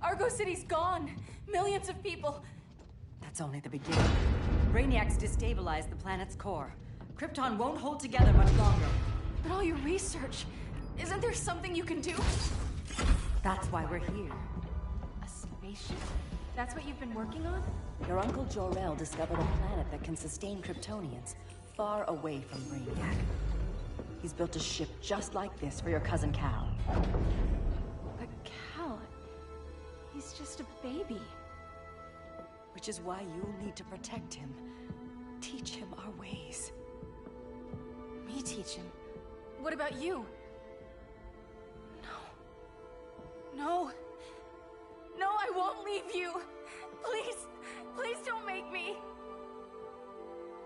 Argo City's gone. Millions of people. That's only the beginning. Brainiacs destabilized the planet's core. Krypton won't hold together much longer. But all your research, isn't there something you can do? That's why we're here. A spaceship? That's what you've been working on? Your Uncle Jor-El discovered a planet that can sustain Kryptonians, far away from Brainiac. He's built a ship just like this for your cousin Cal. But Cal... he's just a baby. Which is why you'll need to protect him. Teach him our ways. Me teach him? What about you? No. No, I won't leave you. Please, please don't make me.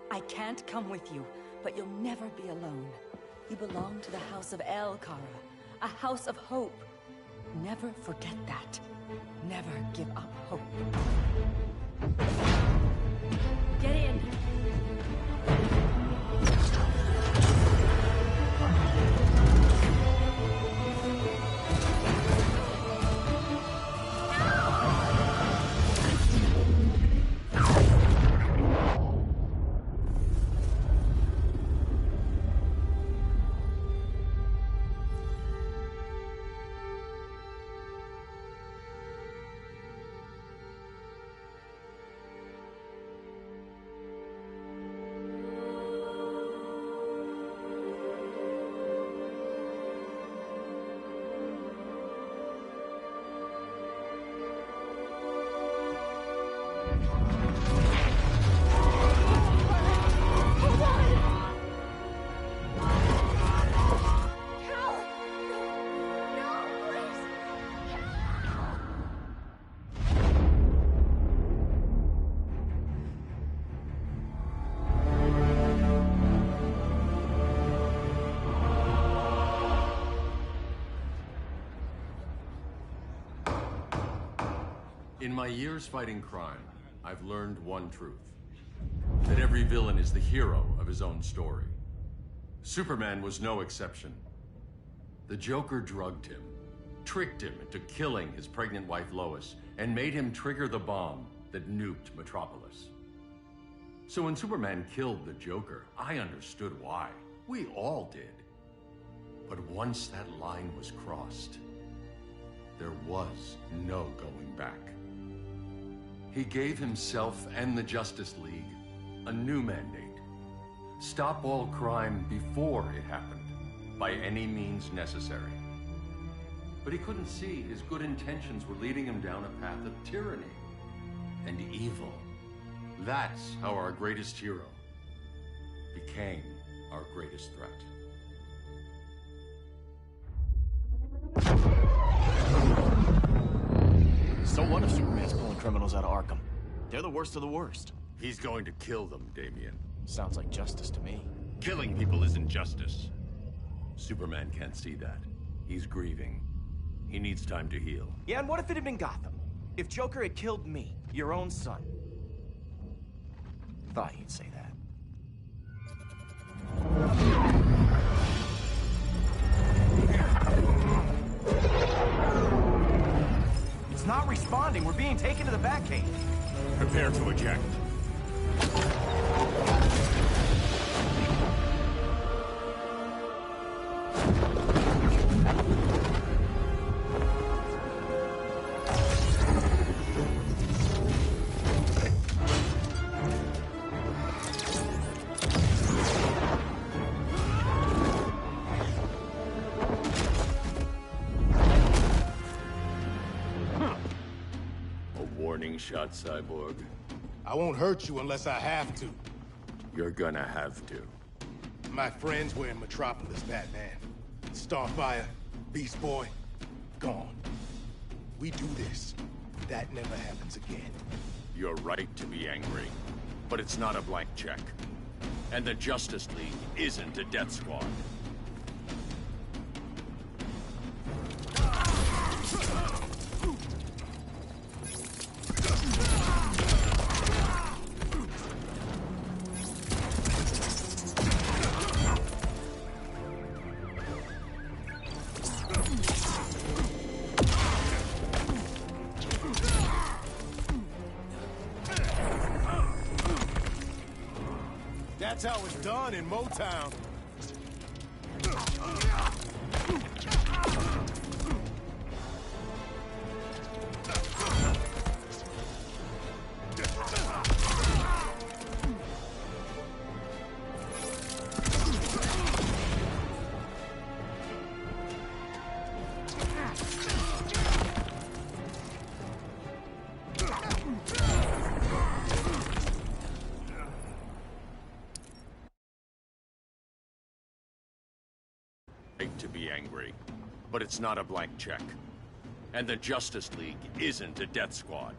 I can't come with you, but you'll never be alone. You belong to the House of El Kara, a house of hope. Never forget that. Never give up hope. Get in. In my years fighting crime, I've learned one truth. That every villain is the hero of his own story. Superman was no exception. The Joker drugged him, tricked him into killing his pregnant wife Lois, and made him trigger the bomb that nuked Metropolis. So when Superman killed the Joker, I understood why. We all did. But once that line was crossed, there was no going back. He gave himself and the Justice League a new mandate. Stop all crime before it happened, by any means necessary. But he couldn't see his good intentions were leading him down a path of tyranny and evil. That's how our greatest hero became our greatest threat. So what if Superman's pulling criminals out of Arkham? They're the worst of the worst. He's going to kill them, Damian. Sounds like justice to me. Killing people isn't justice. Superman can't see that. He's grieving. He needs time to heal. Yeah, and what if it had been Gotham? If Joker had killed me, your own son? Thought you'd say that. It's not responding. We're being taken to the Batcave. Prepare to eject. Shot, Cyborg. I won't hurt you unless I have to. You're gonna have to. My friends were in Metropolis, Batman. Starfire, Beast Boy, gone. We do this. That never happens again. You're right to be angry, but it's not a blank check. And the Justice League isn't a death squad. That's how it's done in Motown. To be angry, but it's not a blank check. And the Justice League isn't a death squad.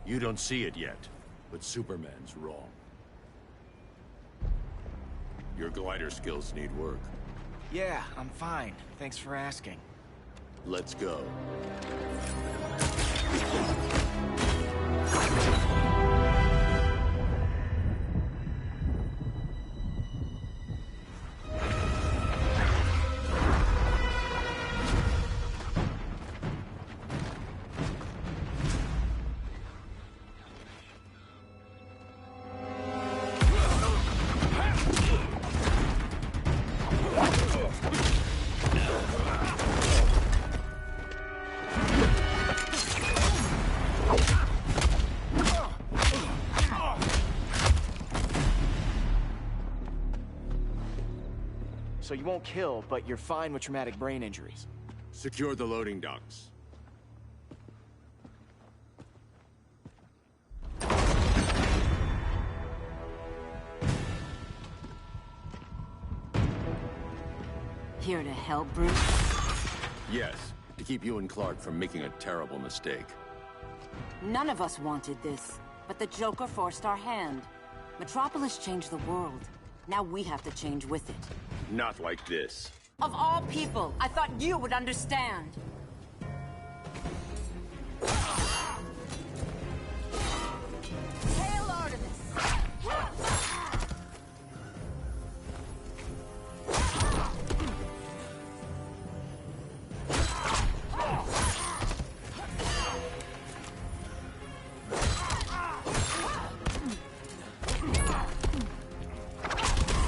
You don't see it yet, but Superman's wrong. Your glider skills need work. Yeah, I'm fine. Thanks for asking. Let's go. So you won't kill, but you're fine with traumatic brain injuries. Secure the loading docks. Here to help, Bruce? Yes, to keep you and Clark from making a terrible mistake. None of us wanted this, but the Joker forced our hand. Metropolis changed the world. Now we have to change with it. Not like this. Of all people, I thought you would understand. Hail Artemis!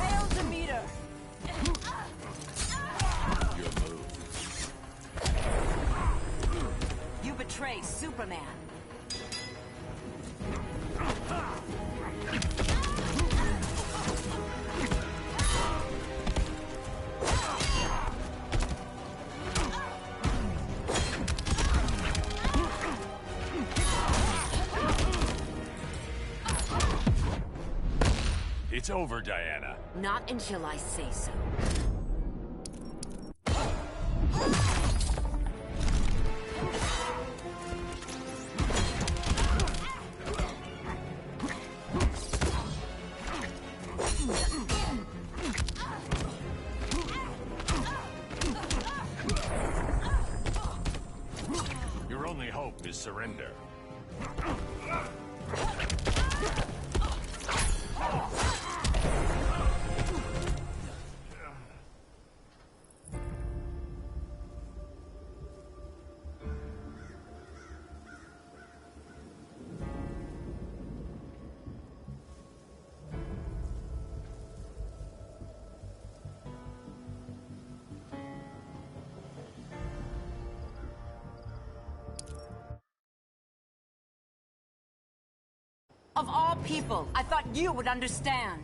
Hail Demeter! Your move. You betray Superman. It's over, Diana. Not until I say so. Your only hope is surrender. people. I thought you would understand.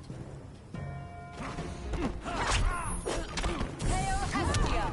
Hail Hestia!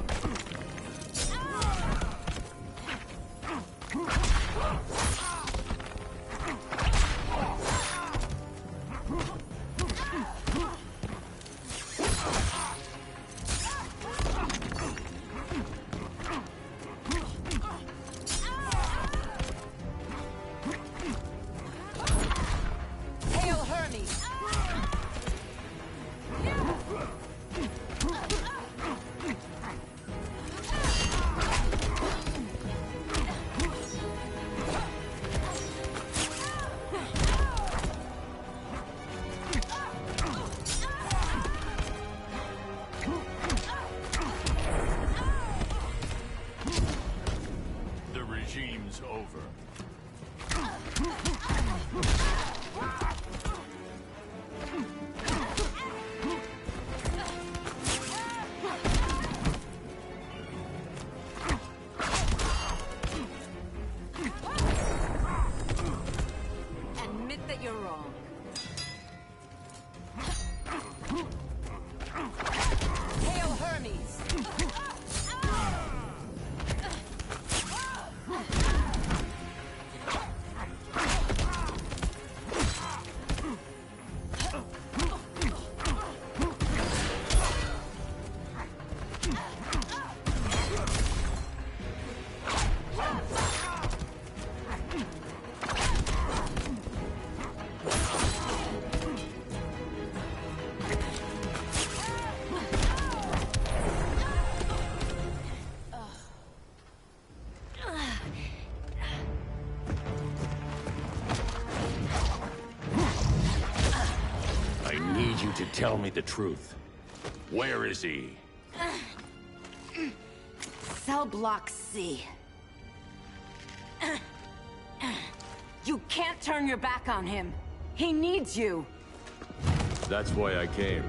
Regime's over. Admit that you're wrong. Hail Hermes! I need you to tell me the truth. Where is he? Cell block C. You can't turn your back on him. He needs you. That's why I came.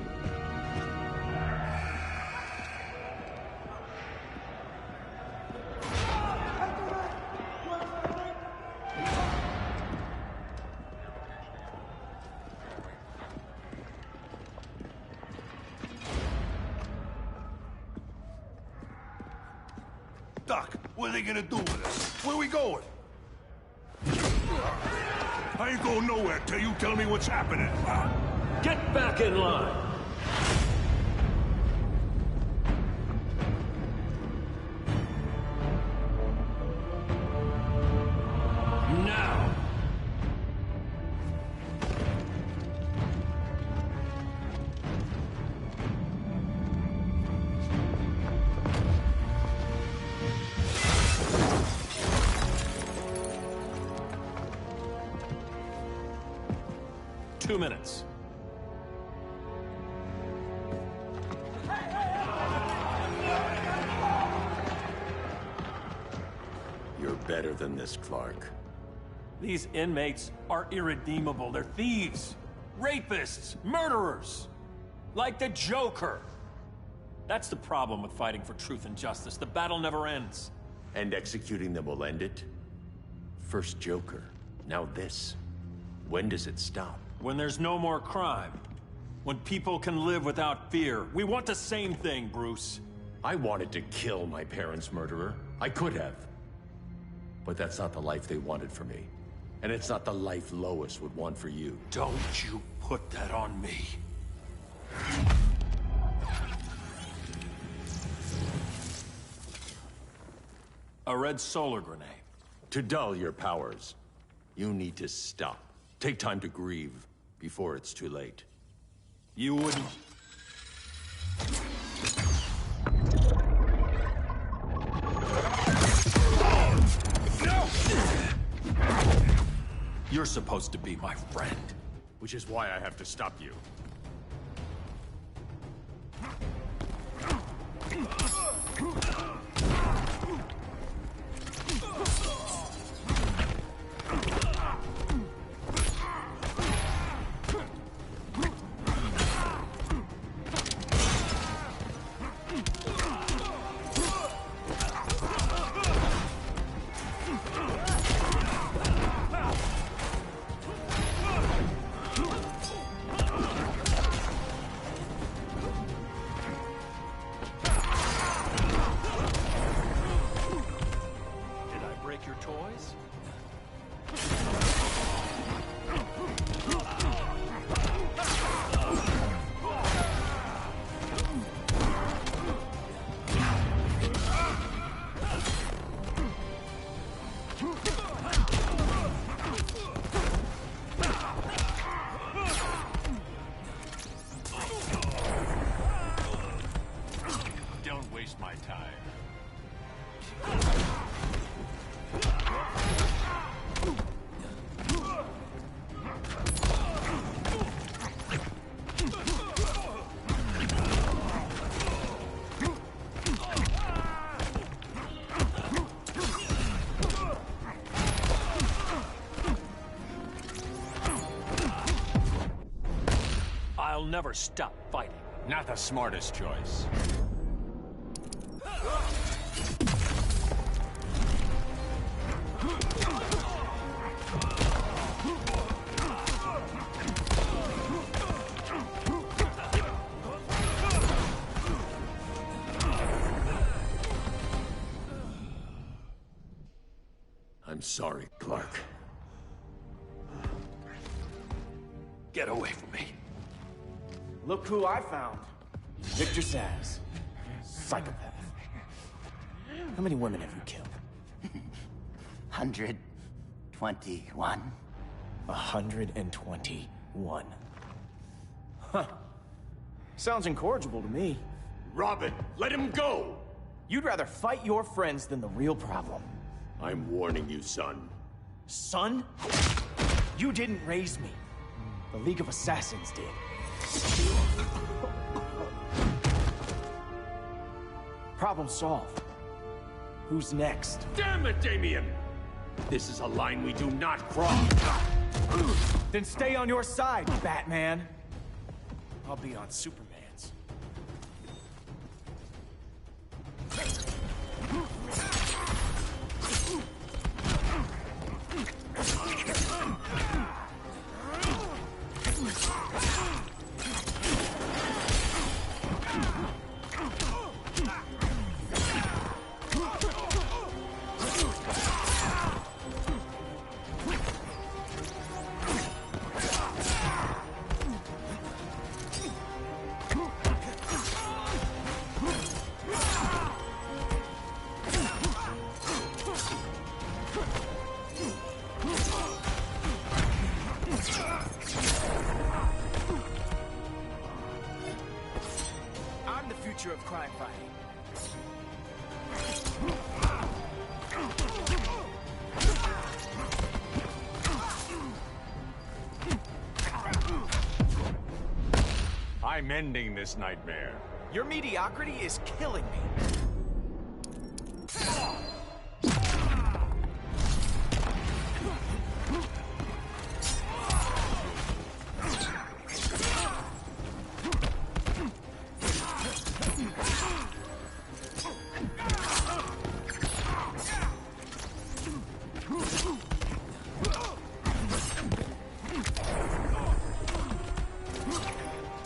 Doc, what are they gonna do with us? Where we going? I ain't going nowhere till you tell me what's happening. Get back in line! Now! Two minutes. You're better than this, Clark. These inmates are irredeemable. They're thieves, rapists, murderers. Like the Joker. That's the problem with fighting for truth and justice. The battle never ends. And executing them will end it? First Joker, now this. When does it stop? When there's no more crime. When people can live without fear. We want the same thing, Bruce. I wanted to kill my parents' murderer. I could have. But that's not the life they wanted for me. And it's not the life Lois would want for you. Don't you put that on me. A red solar grenade. To dull your powers, you need to stop. Take time to grieve before it's too late. You wouldn't... You're supposed to be my friend. Which is why I have to stop you. your toys? Don't waste my time. I'll never stop fighting. Not the smartest choice. I'm sorry, Clark. Get away from me. Look who I found. Victor Zsasz. Psychopath. How many women have you killed? 121. 121. Huh. Sounds incorrigible to me. Robin, let him go! You'd rather fight your friends than the real problem. I'm warning you, son. Son? You didn't raise me. The League of Assassins did. Problem solved. Who's next? Damn it, Damien! This is a line we do not cross. Then stay on your side, Batman. I'll be on Superman's. Of crime fighting. I'm ending this nightmare. Your mediocrity is killing me.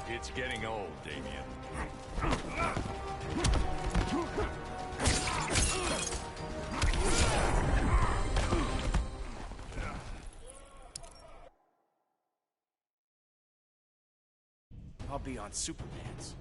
It's getting old, Damien. I'll be on Superman's.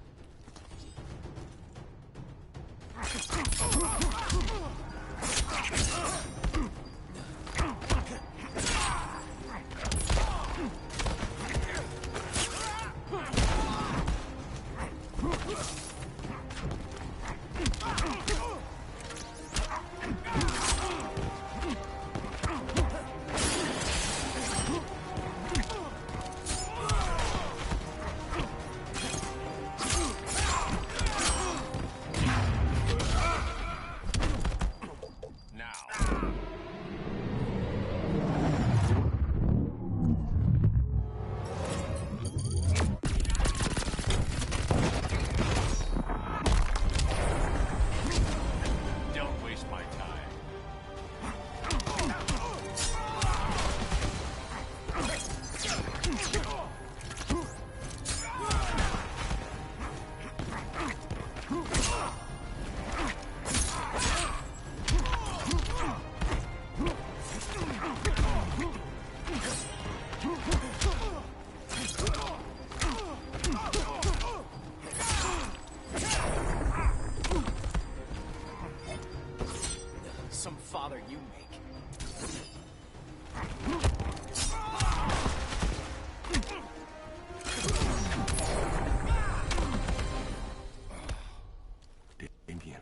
you make. Damien.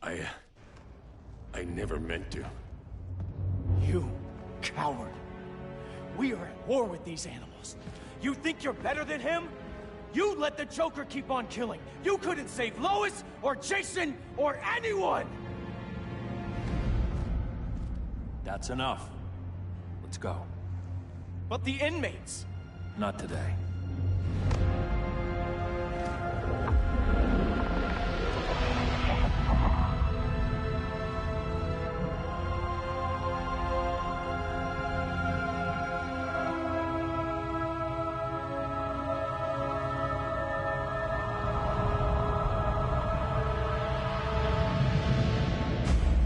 I never meant to. You coward. We are at war with these animals. You think you're better than him? You let the Joker keep on killing. You couldn't save Lois, or Jason, or anyone! That's enough. Let's go. But the inmates! Not today.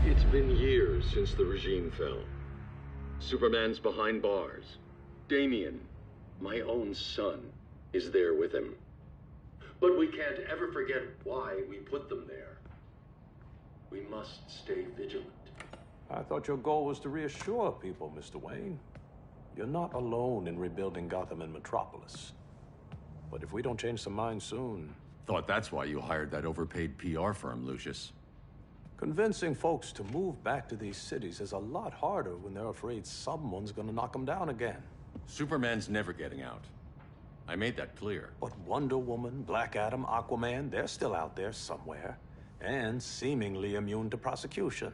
It's been years since the regime fell. Superman's behind bars. Damien, my own son, is there with him. But we can't ever forget why we put them there. We must stay vigilant. I thought your goal was to reassure people, Mr. Wayne. You're not alone in rebuilding Gotham and Metropolis. But if we don't change some minds soon... Thought that's why you hired that overpaid PR firm, Lucius. Convincing folks to move back to these cities is a lot harder when they're afraid someone's gonna knock them down again. Superman's never getting out. I made that clear. But Wonder Woman, Black Adam, Aquaman, they're still out there somewhere. And seemingly immune to prosecution.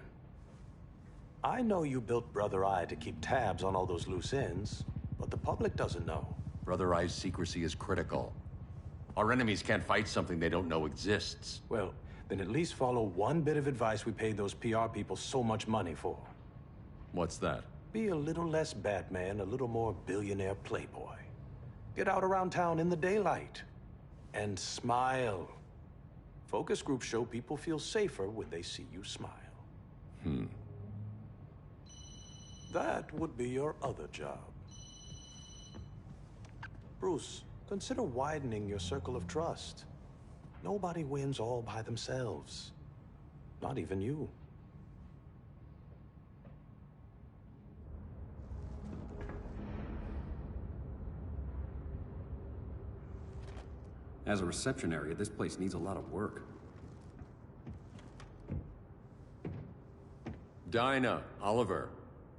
I know you built BOXER.I to keep tabs on all those loose ends, but the public doesn't know. BOXER.I's secrecy is critical. Our enemies can't fight something they don't know exists. Well, then at least follow one bit of advice we paid those PR people so much money for. What's that? Be a little less Batman, a little more billionaire playboy. Get out around town in the daylight. And smile. Focus groups show people feel safer when they see you smile. That would be your other job. Bruce, consider widening your circle of trust. Nobody wins all by themselves. Not even you. As a reception area, this place needs a lot of work. Dinah, Oliver,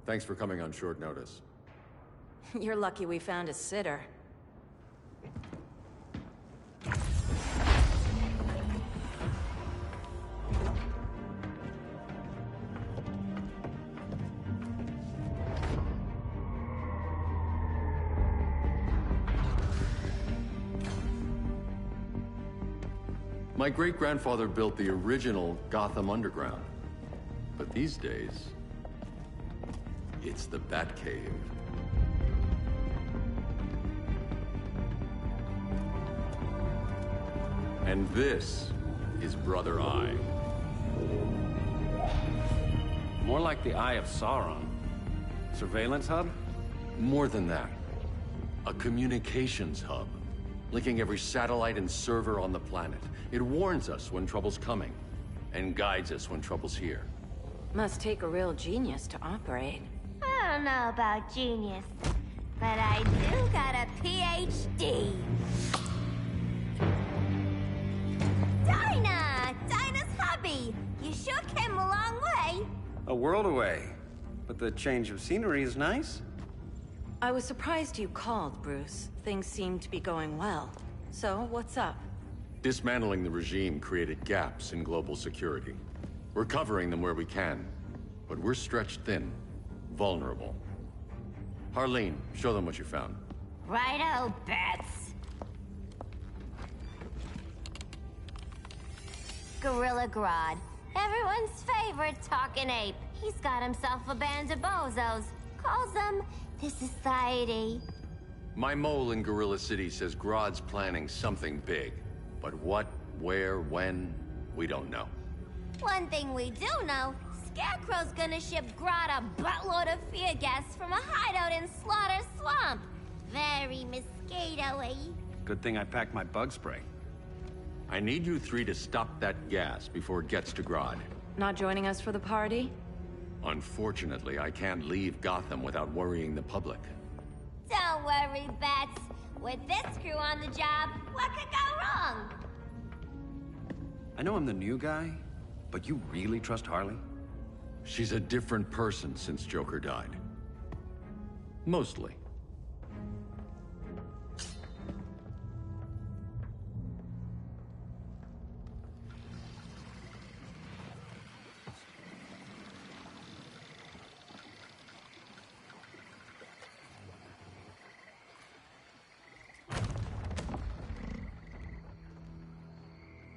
thanks for coming on short notice. You're lucky we found a sitter. My great-grandfather built the original Gotham Underground. But these days, it's the Batcave. And this is BOXER.I. More like the Eye of Sauron. Surveillance hub? More than that. A communications hub, linking every satellite and server on the planet. It warns us when trouble's coming, and guides us when trouble's here. Must take a real genius to operate. I don't know about genius, but I do got a PhD. Dinah's hubby! You sure came a long way. A world away. But the change of scenery is nice. I was surprised you called, Bruce. Things seem to be going well. So, what's up? Dismantling the regime created gaps in global security. We're covering them where we can, but we're stretched thin, vulnerable. Harleen, show them what you found. Righto, Bats. Gorilla Grodd. Everyone's favorite talking ape. He's got himself a band of bozos. Calls them the Society. My mole in Gorilla City says Grodd's planning something big. But what, where, when, we don't know. One thing we do know, Scarecrow's gonna ship Grodd a buttload of fear gas from a hideout in Slaughter Swamp. Very mosquito-y. Good thing I packed my bug spray. I need you three to stop that gas before it gets to Grodd. Not joining us for the party? Unfortunately, I can't leave Gotham without worrying the public. Don't worry, Bats. With this crew on the job, what could go wrong? I know I'm the new guy, but you really trust Harley? She's a different person since Joker died. Mostly.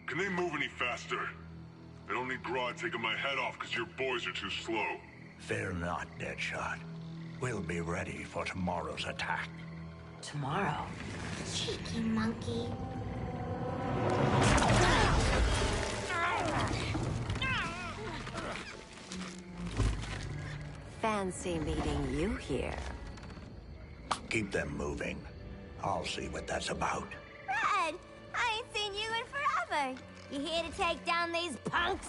Can they move any faster? I don't need Grodd taking my head off because your boys are too slow. Fear not, Deadshot. We'll be ready for tomorrow's attack. Tomorrow? Cheeky monkey. Fancy meeting you here. Keep them moving. I'll see what that's about. Red, I ain't seen you in forever. You here to take down these punks?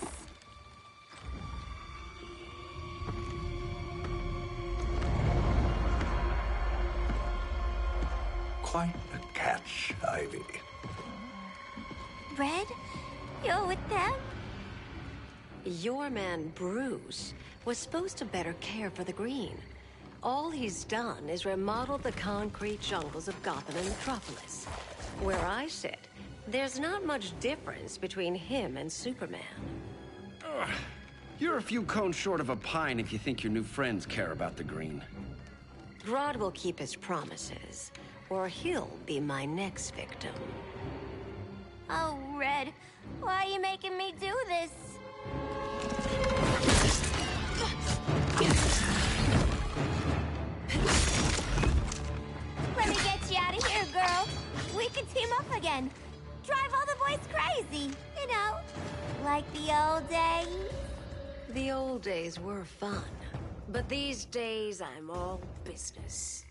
Quite a catch, Ivy. Red, you're with them? Your man, Bruce, was supposed to better care for the Green. All he's done is remodel the concrete jungles of Gotham and Metropolis. Where I sit, there's not much difference between him and Superman. You're a few cones short of a pine if you think your new friends care about the Green. Grodd will keep his promises, or he'll be my next victim. Oh, Red, why are you making me do this? Let me get you out of here, girl. We can team up again. Drive all the boys crazy, you know, like the old days. The old days were fun, but these days I'm all business.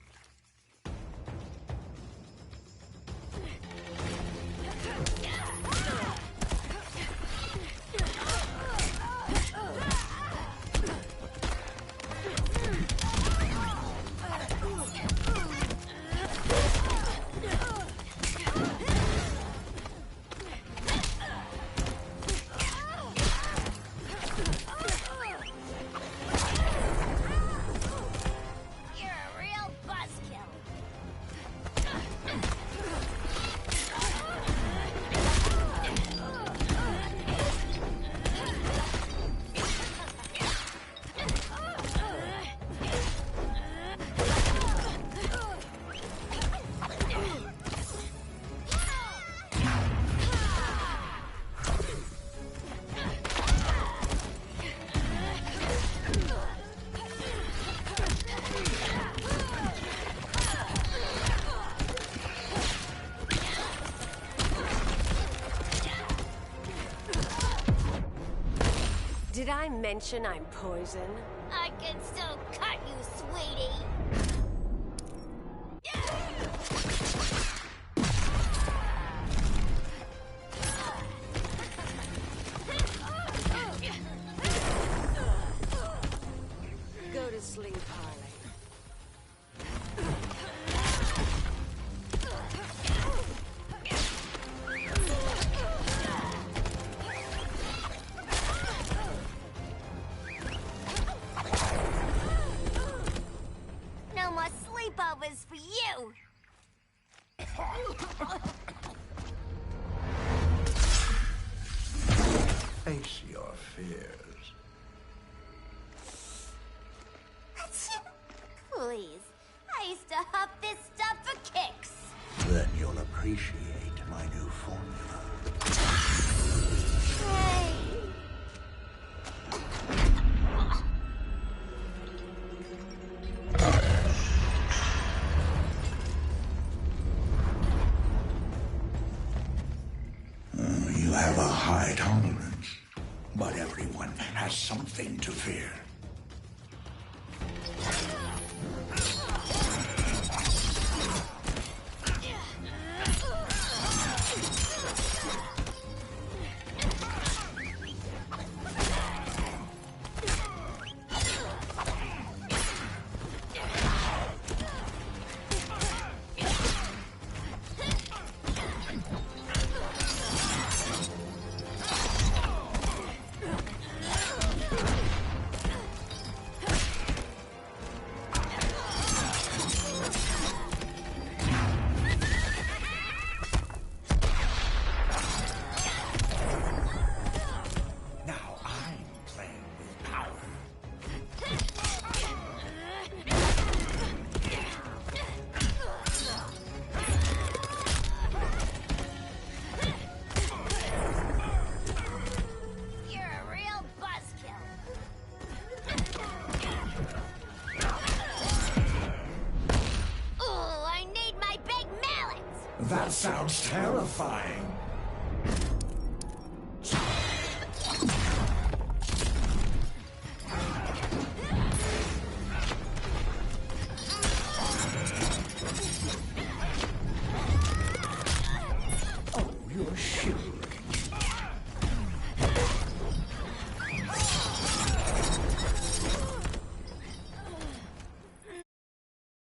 Did I mention I'm poison? I can still cut you, sweetie. Go to sleep, Harley. No more sleepovers for you. Face your fears. Please, I used to huff this stuff for kicks. Then you'll appreciate my new formula. Hey. You have a high tolerance, but everyone has something to fear. That sounds terrifying.